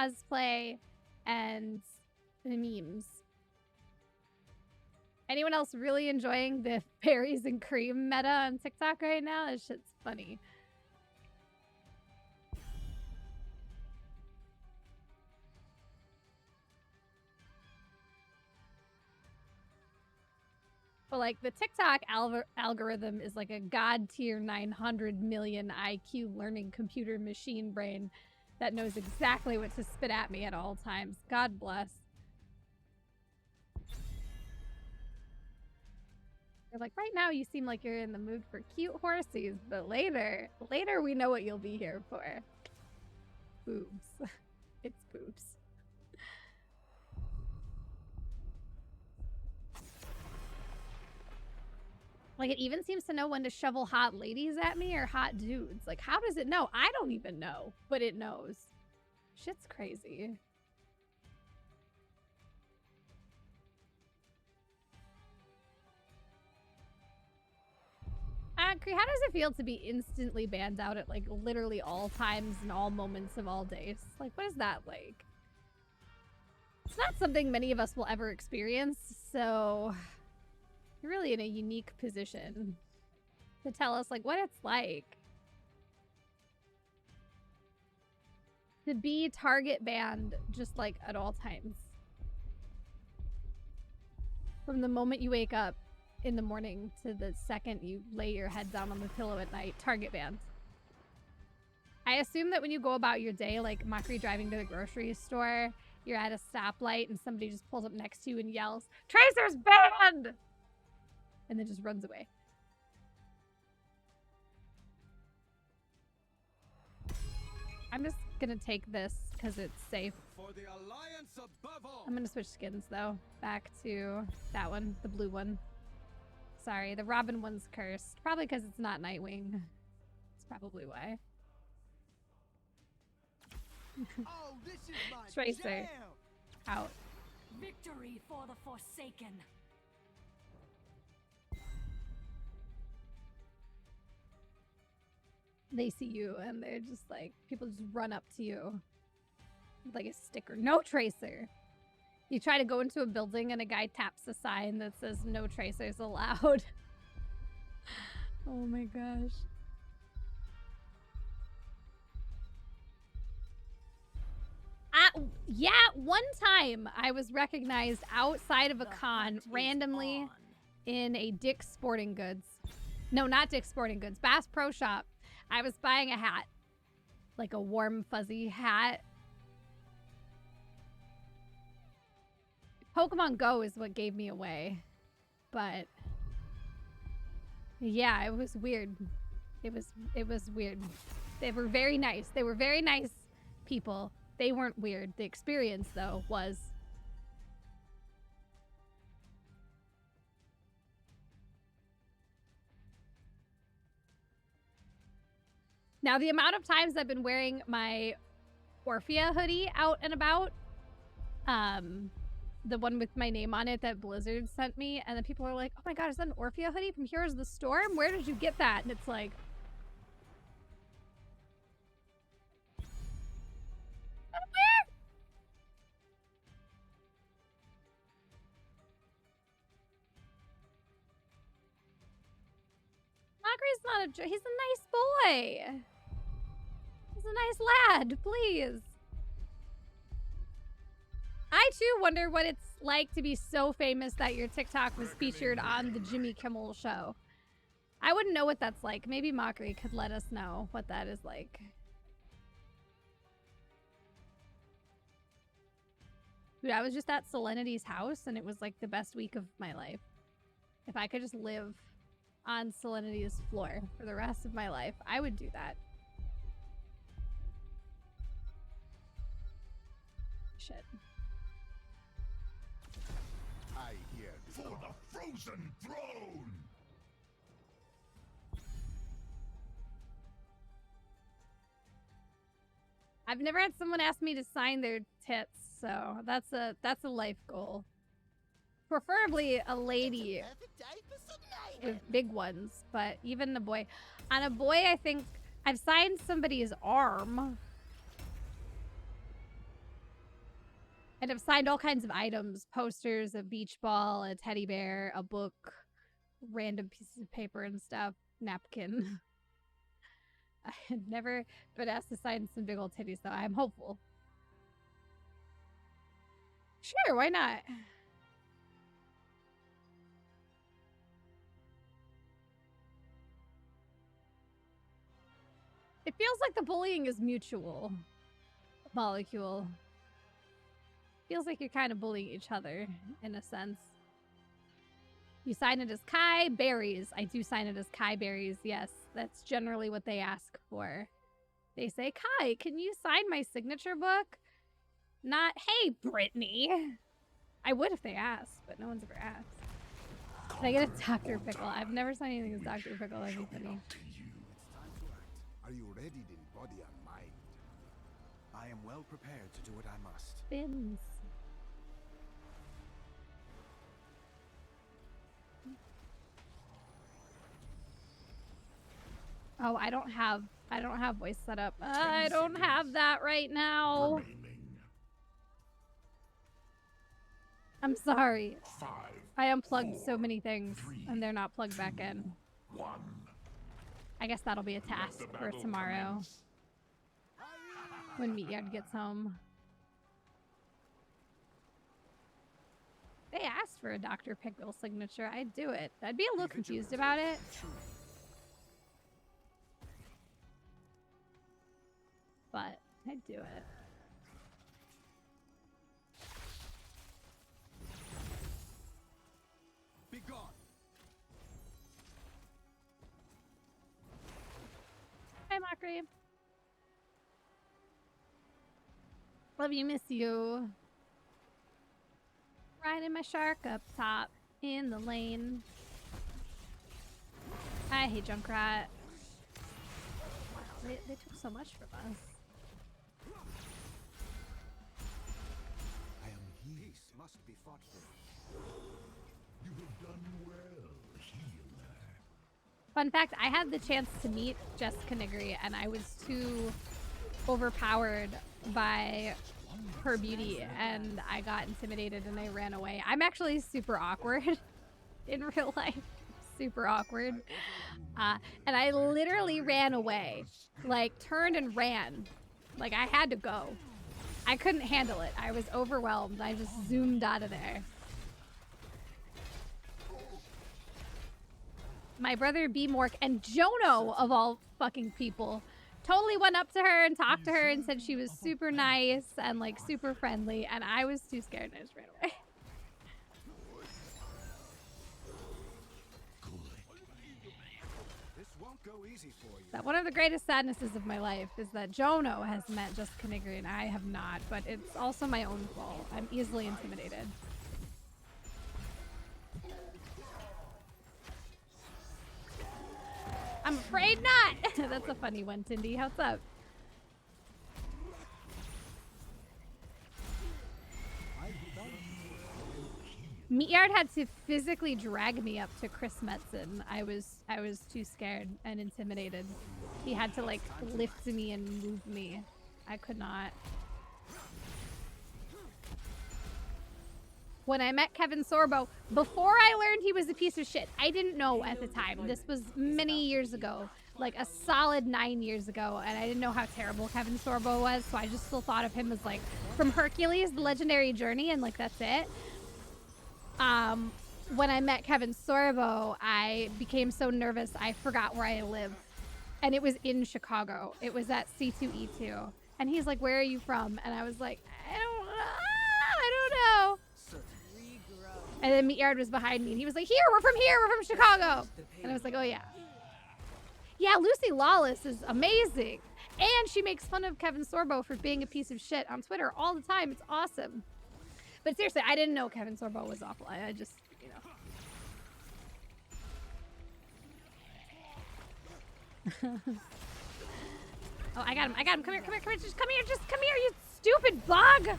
cosplay and the memes. Anyone else really enjoying the berries and cream meta on TikTok right now? This shit's funny. But like the TikTok algorithm is like a god tier 900 million IQ learning computer machine brain that knows exactly what to spit at me at all times. God bless. They're like, right now you seem like you're in the mood for cute horsies, but later we know what you'll be here for. Boobs. It's boobs. Like, it even seems to know when to shovel hot ladies at me or hot dudes. Like, how does it know? I don't even know, but it knows. Shit's crazy. Cree, how does it feel to be instantly banned out at, like, literally all times and all moments of all days? Like, what is that like? It's not something many of us will ever experience, so you're really in a unique position to tell us, like, what it's like to be target banned just, like, at all times. From the moment you wake up in the morning to the second you lay your head down on the pillow at night, target banned. I assume that when you go about your day, like Mochrie driving to the grocery store, you're at a stoplight and somebody just pulls up next to you and yells, "Tracer's banned!" And then just runs away. I'm just gonna take this because it's safe. For the Alliance above all. I'm gonna switch skins though. Back to that one, the blue one. Sorry, the Robin one's cursed. Probably because it's not Nightwing. That's probably why. Oh, this is my Tracer. jam. Out. Victory for the Forsaken. They see you and they're just like, people just run up to you with like a sticker. No Tracer. You try to go into a building and a guy taps a sign that says no tracers allowed. Oh my gosh. Yeah, one time I was recognized outside of a con randomly in a Dick's Sporting Goods. No, not Dick's Sporting Goods. Bass Pro Shop. I was buying a hat. Like a warm, fuzzy hat. Pokemon Go is what gave me away. But yeah, it was weird. It was weird. They were very nice. They were very nice people. They weren't weird. The experience though was. Now the amount of times I've been wearing my Orphea hoodie out and about, the one with my name on it that Blizzard sent me, and then people are like, "Oh my god, is that an Orphea hoodie from Heroes of the Storm? Where did you get that?" And it's like, where? Mochrie's not a. He's a nice boy. He's a nice lad. Please. I too wonder what it's like to be so famous that your TikTok was featured on the Jimmy Kimmel show. I wouldn't know what that's like. Maybe Mochrie could let us know what that is like. Dude, I was just at Selenity's house and it was like the best week of my life. If I could just live on Selenity's floor for the rest of my life, I would do that. Shit. I hear for the frozen throne. I've never had someone ask me to sign their tits, so that's a life goal. Preferably a lady with big ones, but even a boy. On a boy, I think I've signed somebody's arm. And I've signed all kinds of items, posters, a beach ball, a teddy bear, a book, random pieces of paper and stuff, napkin. I had never been asked to sign some big old titties, though. I'm hopeful. Sure, why not? It feels like the bullying is mutual. Molecule. Feels like you're kind of bullying each other, in a sense. You sign it as Kiyeberries. I do sign it as Kiyeberries, yes. That's generally what they ask for. They say, Kai, can you sign my signature book? Not, hey, Brittany. I would if they asked, but no one's ever asked. Can I get a Dr. Pickle? I've never signed anything as Dr. Pickle. That'd be funny. Are you ready in body and mind? I am well prepared to do what I must. Fins. Oh, I don't have voice set up. I don't have that right now. I'm sorry. 5, I unplugged so many things and they're not plugged back in. 1. I guess that'll be a task for tomorrow when Meatyard gets home. They asked for a Dr. Pickle signature. I'd do it. I'd be a little confused about it. But I'd do it. Be gone. Hi, Mochrie. Love you, miss you. Riding my shark up top in the lane. I hate Junkrat. They took so much from us. I am here. Peace must be fought for. You have done well, healer. Fun fact, I had the chance to meet Jessica Nigri and I was too overpowered by her beauty and I got intimidated and I ran away. I'm actually super awkward in real life. Super awkward. And I literally ran away. Like, turned and ran. Like, I had to go. I couldn't handle it. I was overwhelmed. I just zoomed out of there. My brother B-Mork and Jono, of all fucking people, totally went up to her and talked to her and said she was super nice and, like, super friendly. And I was too scared and I just ran away. Go easy for you. That one of the greatest sadnesses of my life is that Jono has met Jessica Nigri and I have not, but it's also my own fault. I'm easily intimidated. I'm afraid not! That's a funny one, Tindy. What's up? Meatyard had to physically drag me up to Chris Metzen. I was too scared and intimidated. He had to like lift me and move me. I could not. When I met Kevin Sorbo, before I learned he was a piece of shit, I didn't know at the time. This was many years ago, like a solid 9 years ago, and I didn't know how terrible Kevin Sorbo was, so I just still thought of him as like from Hercules, the legendary journey, and like that's it. When I met Kevin Sorbo, I became so nervous I forgot where I live. And it was in Chicago. It was at C2E2. And he's like, "Where are you from?" And I was like, I don't know. And then Meatyard was behind me and he was like, We're from Chicago. And I was like, oh yeah. Yeah, Lucy Lawless is amazing. And she makes fun of Kevin Sorbo for being a piece of shit on Twitter all the time. It's awesome. But seriously, I didn't know Kevin Sorbo was awful. I just, you know. Oh, I got him. Come here. Just come here, you stupid bug.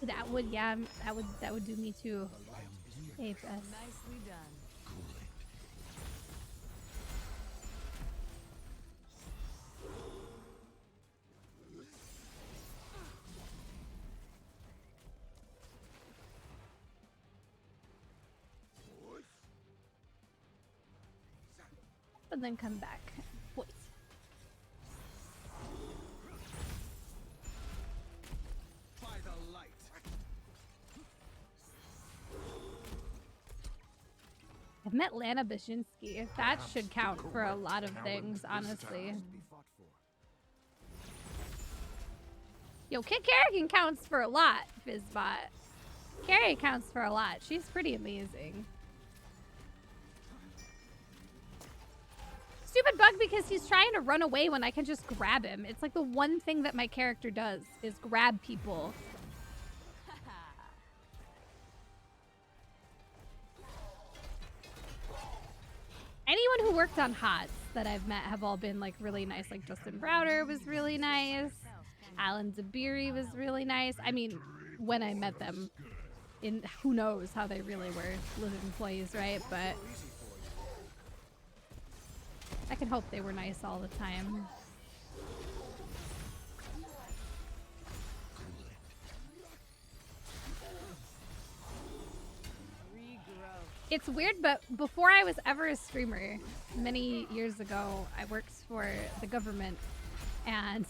That would, yeah, that would do me too. Hey, Bess. Nicely done. and then come back. Wait. By the light. I've met Lana Bashinsky. That should count for a lot of things, honestly. Be fought for. Yo, Kit Kerrigan counts for a lot, Fizzbot. Carrie counts for a lot. She's pretty amazing. Stupid bug because he's trying to run away when I can just grab him. It's like the one thing that my character does is grab people. Anyone who worked on HOTS that I've met have all been like really nice. Like Justin Browder was really nice. Alan Zabiri was really nice. I mean, when I met them, in who knows how they really were live employees, right? But I can hope they were nice all the time. It's weird, but before I was ever a streamer, many years ago, I worked for the government, and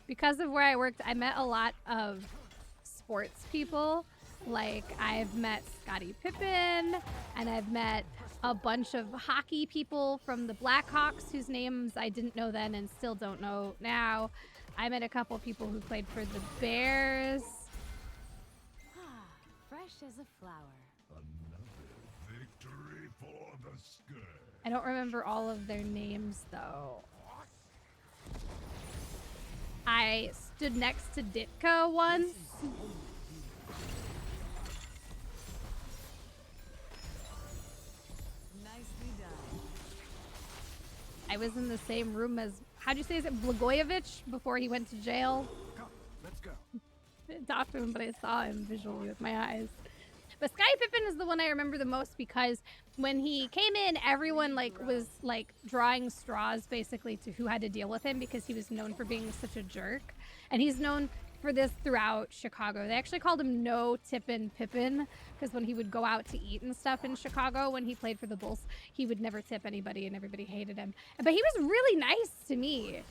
because of where I worked, I met a lot of sports people. Like, I've met Scottie Pippen, and I've met a bunch of hockey people from the Blackhawks whose names I didn't know then and still don't know now. I met a couple people who played for the Bears. Fresh as a flower. Another victory for the sky. I don't remember all of their names, though. I stood next to Ditka once. Nicely done. I was in the same room as, how'd you say, is it Blagojevich before he went to jail? Come, let's go. I didn't talk to him, but I saw him visually with my eyes. But Scottie Pippen is the one I remember the most because when he came in, everyone was drawing straws basically to who had to deal with him because he was known for being such a jerk. And he's known for this throughout Chicago. They actually called him No Tippin' Pippin because when he would go out to eat and stuff in Chicago when he played for the Bulls, he would never tip anybody and everybody hated him. But he was really nice to me.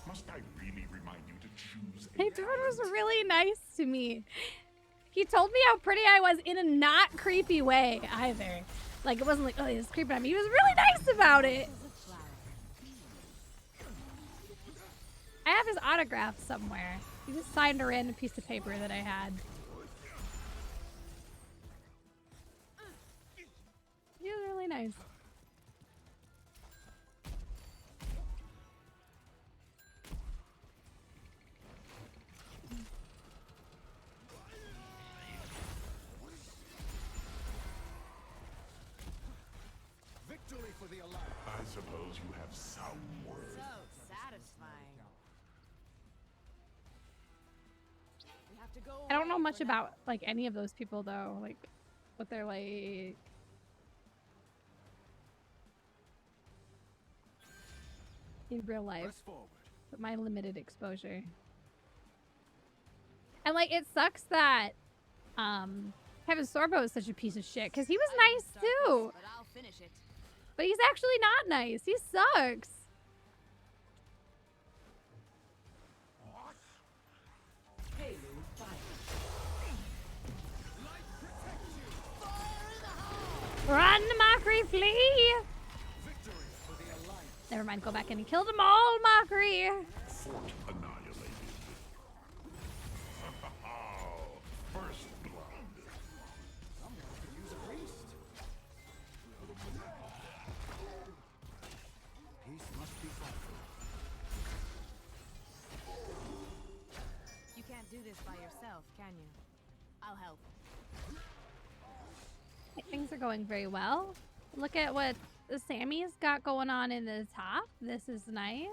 Must I really remind you to choose a Hey, dude was really nice to me. He told me how pretty I was in a not creepy way either. Like, it wasn't like, oh, he's creeping on me. He was really nice about it. I have his autograph somewhere. He just signed a random piece of paper that I had. He was really nice. Victory for the alive. I suppose you have some words. So satisfying. We have to go I don't know away much for now. about like any of those people though, like what they're like. In real life, Press forward. but my limited exposure. And like it sucks that Kevin Sorbo is such a piece of shit because he was I didn't nice start too. this, but I'll finish it. But he's actually not nice. He sucks. Run, Mochrie, flee! Victory for the alliance. Never mind, go back and kill them all, Mochrie! Fort annihilated. First blood. Someone could use a priest. Peace must be fought for. You can't do this by yourself, can you? I'll help. Things are going very well. Look at what Sammy's got going on in the top. This is nice.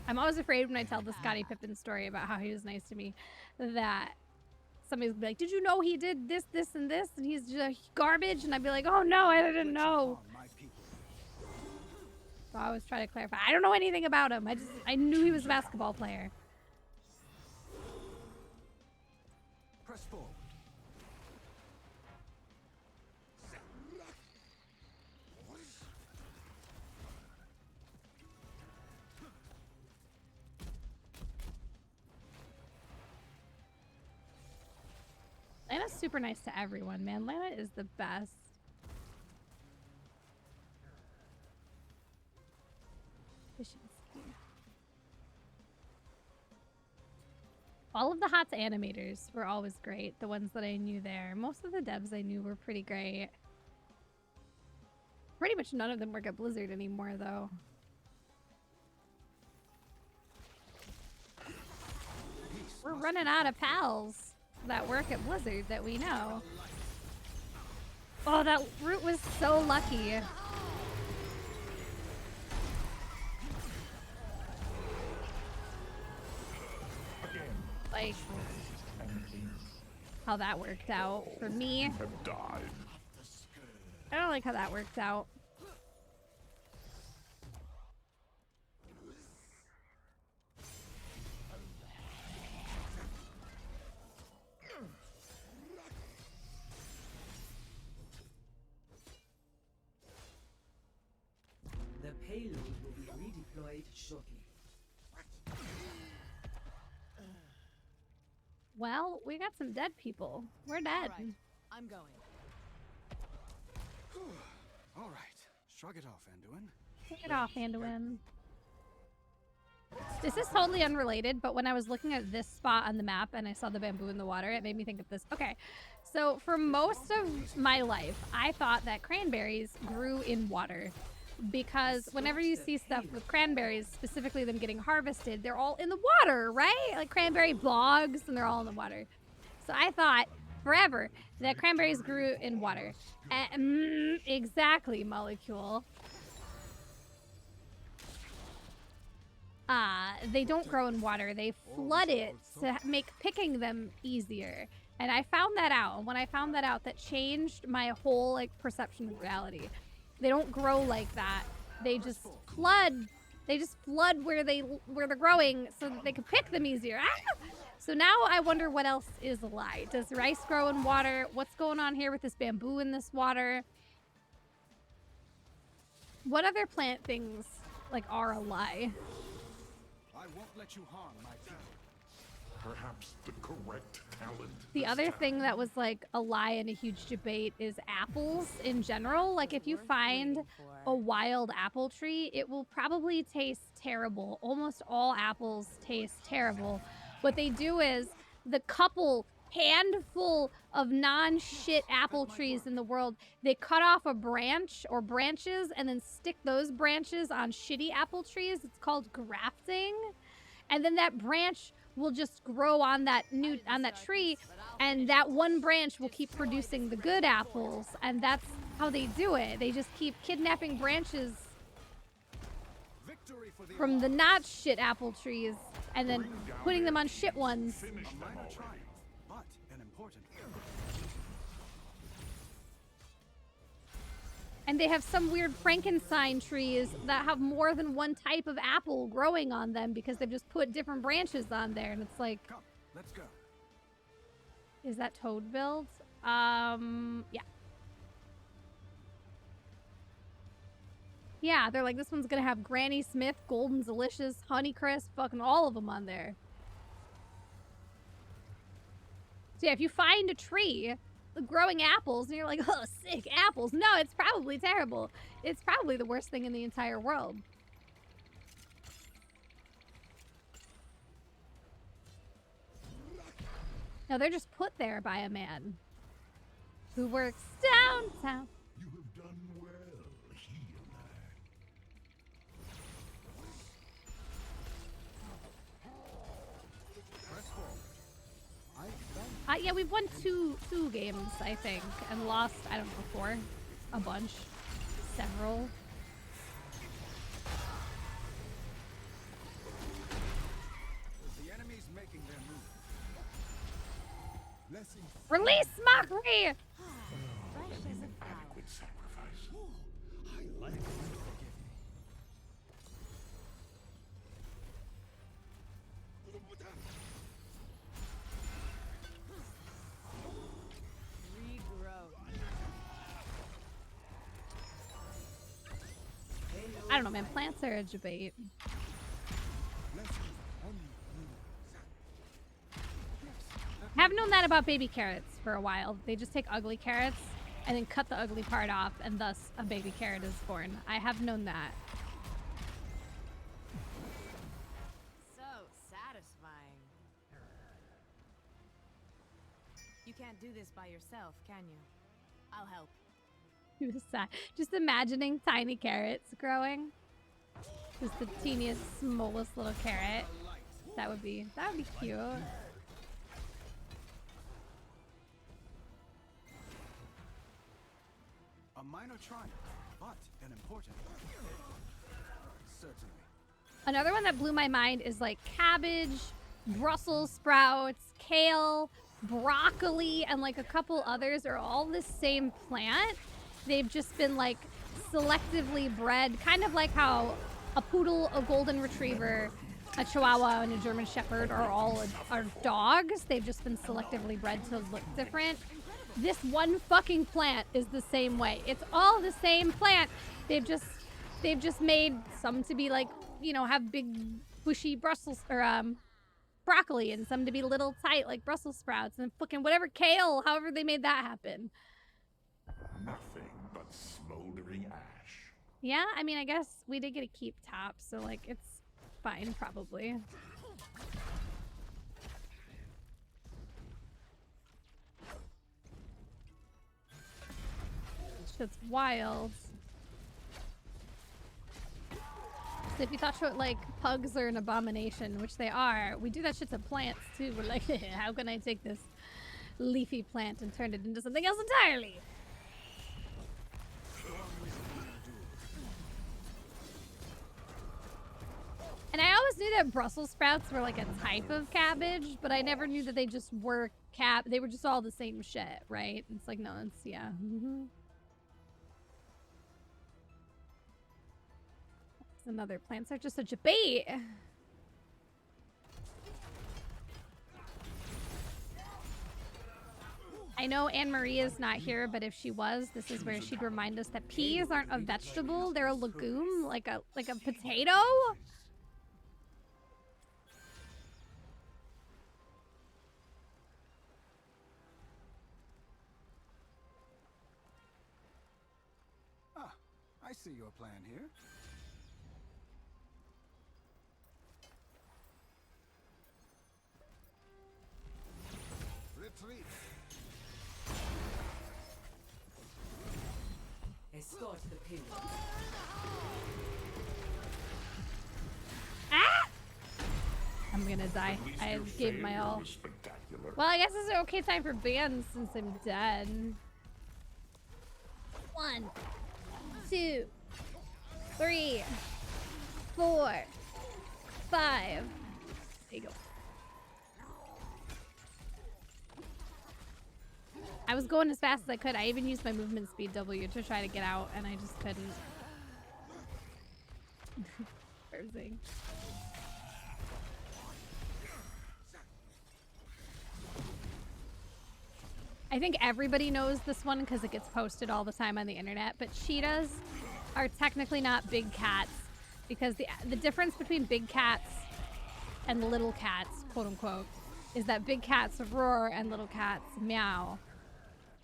I'm always afraid when I tell the Scottie Pippen story about how he was nice to me that somebody's gonna be like, did you know he did this, this, and this, and he's just garbage? And I'd be like, oh no, I didn't know. On my people. So I always try to clarify. I don't know anything about him. I knew he was a basketball player. Press forward. Lana's super nice to everyone, man. Lana is the best. Efficiency. All of the HOTS animators were always great. The ones that I knew there. Most of the devs I knew were pretty great. Pretty much none of them work at Blizzard anymore, though. We're running out of pals that work at Blizzard that we know. Oh, that root was so lucky. Like, how that worked out for me. I don't like how that worked out. The payload will be redeployed shortly. Well, we got some dead people. We're dead. All right, I'm going. All right. Shrug it off, Anduin. Take it off, Anduin. This is totally unrelated, but when I was looking at this spot on the map and I saw the bamboo in the water, it made me think of this. Okay, so for most of my life, I thought that cranberries grew in water. Because whenever you see stuff with cranberries, specifically them getting harvested, they're all in the water, right? Like cranberry bogs, and they're all in the water. So I thought forever that cranberries grew in water. Exactly, Molecule. They don't grow in water. They flood it to make picking them easier. And I found that out. And when I found that out, that changed my whole like perception of reality. They don't grow like that. They just flood. They just flood where they're growing so that they can pick them easier. Ah! So now I wonder what else is a lie. Does rice grow in water? What's going on here with this bamboo in this water? What other plant things like are a lie? I won't let you harm my people. Perhaps the correct talent. The other thing that was like a lie and a huge debate is apples in general. Like if you find a wild apple tree, it will probably taste terrible. Almost all apples taste terrible. What they do is the handful of non-shit apple trees in the world, they cut off a branch or branches and then stick those branches on shitty apple trees. It's called grafting. And then that branch will just grow on that tree, and that one branch will keep producing the good apples, and that's how they do it. They just keep kidnapping branches from the not shit apple trees and then putting them on shit ones. A minor triumph, but an important one. And they have some weird Frankenstein trees that have more than one type of apple growing on them because they've just put different branches on there. And it's like, Come, let's go. is that Toad build? Yeah. Yeah, they're like, this one's gonna have Granny Smith, Golden Delicious, Honeycrisp, fucking all of them on there. So yeah, if you find a tree growing apples and you're like, oh, sick apples. No, it's probably terrible. It's probably the worst thing in the entire world. No, they're just put there by a man who works downtown. You have done well, he and I. Press forward. Yeah, we've won two games, I think, and lost, I don't know, 4, a bunch, several. The enemy's making their move. Blessings. Release Mochrie! Adequate sacrifice. I like it. don't know, man. Plants are a debate. I've known that about baby carrots for a while. They just take ugly carrots and then cut the ugly part off, and thus a baby carrot is born. I have known that. So satisfying. You can't do this by yourself, can you? I'll help. Just imagining tiny carrots growing. Just the teeniest, smallest little carrot. That would be cute. A minor triumph, but an important one. Certainly. Another one that blew my mind is like cabbage, Brussels sprouts, kale, broccoli, and like a couple others are all the same plant. They've just been like selectively bred, kind of like how a poodle, a golden retriever, a chihuahua, and a German shepherd are dogs. They've just been selectively bred to look different. This one fucking plant is the same way. It's all the same plant. They've just made some to be like, you know, have big bushy Brussels or broccoli, and some to be little tight like Brussels sprouts, and fucking whatever kale, however they made that happen. Nothing but smoldering ash. Yeah, I mean, I guess we did get to keep tops, so like it's fine probably. Shit's wild. So if you thought like pugs are an abomination, which they are, we do that shit to plants too. We're like, how can I take this leafy plant and turn it into something else entirely? And I always knew that Brussels sprouts were like a type of cabbage, but I never knew that they just were they were just all the same shit, right? It's like, no, it's, yeah. Another plants are just such a bait. I know Anne-Marie is not here, but if she was, this is where she'd remind us that peas aren't a vegetable, they're a legume, like a potato. Ah, I see your plan here. Retreat. Escort the payload. Ah! I'm gonna die. I gave my all. Well, I guess it's an okay time for bands since I'm dead. 1, 2, 3, 4, 5. There you go. I was going as fast as I could. I even used my movement speed W to try to get out, and I just couldn't. Embarrassing. I think everybody knows this one because it gets posted all the time on the internet, but cheetahs are technically not big cats because the difference between big cats and little cats, quote unquote, is that big cats roar and little cats meow.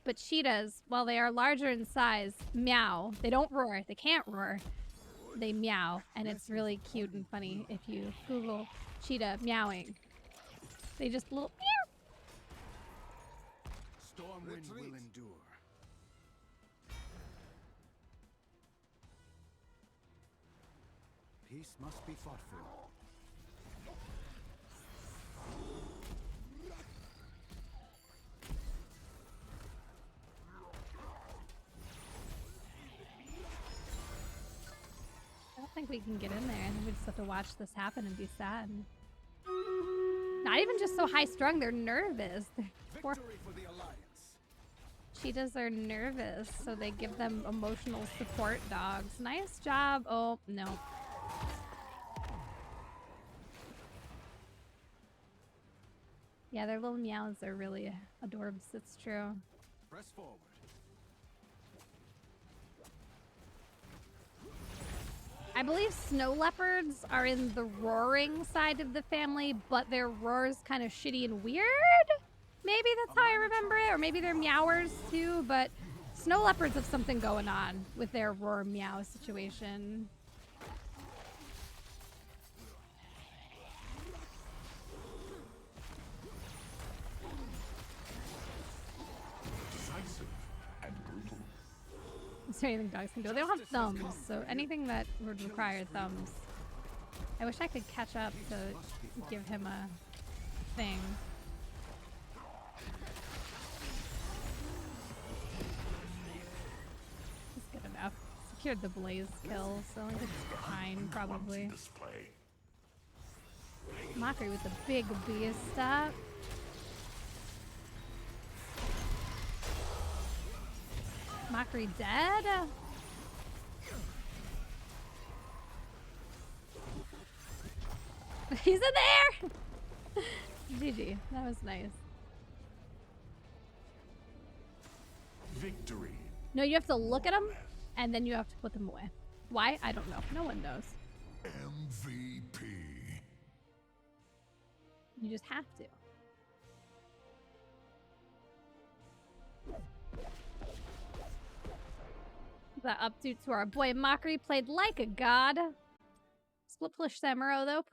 But cheetahs, while they are larger in size, meow. They don't roar. They can't roar. They meow. And it's really cute and funny if you Google cheetah meowing. They just little meow. Stormwind will endure. Peace must be fought for. I don't think we can get in there. I think we just have to watch this happen and be sad. Not even just so high strung, they're nervous. Victory for the Alliance. Cheetahs are nervous, so they give them emotional support dogs. Nice job. Oh, no. Yeah, their little meows are really adorbs. It's true. Press forward. I believe snow leopards are in the roaring side of the family, but their roar's kind of shitty and weird. Maybe that's how I remember it, or maybe they're meowers too, but snow leopards have something going on with their roar meow situation. Decisive and brutal. Is there anything dogs can do? They don't have thumbs, so anything that would require thumbs. I wish I could catch up to give him a thing. It's good enough. Secured the blaze kill, so I think it's fine, probably. Display. Mochrie with the big beast stuff. Mochrie dead? He's in there! GG. That was nice. Victory. No, you have to look at them, and then you have to put them away. Why? I don't know. No one knows. MVP. You just have to. The updo to our boy Mochrie played like a god. Split push Samuro though.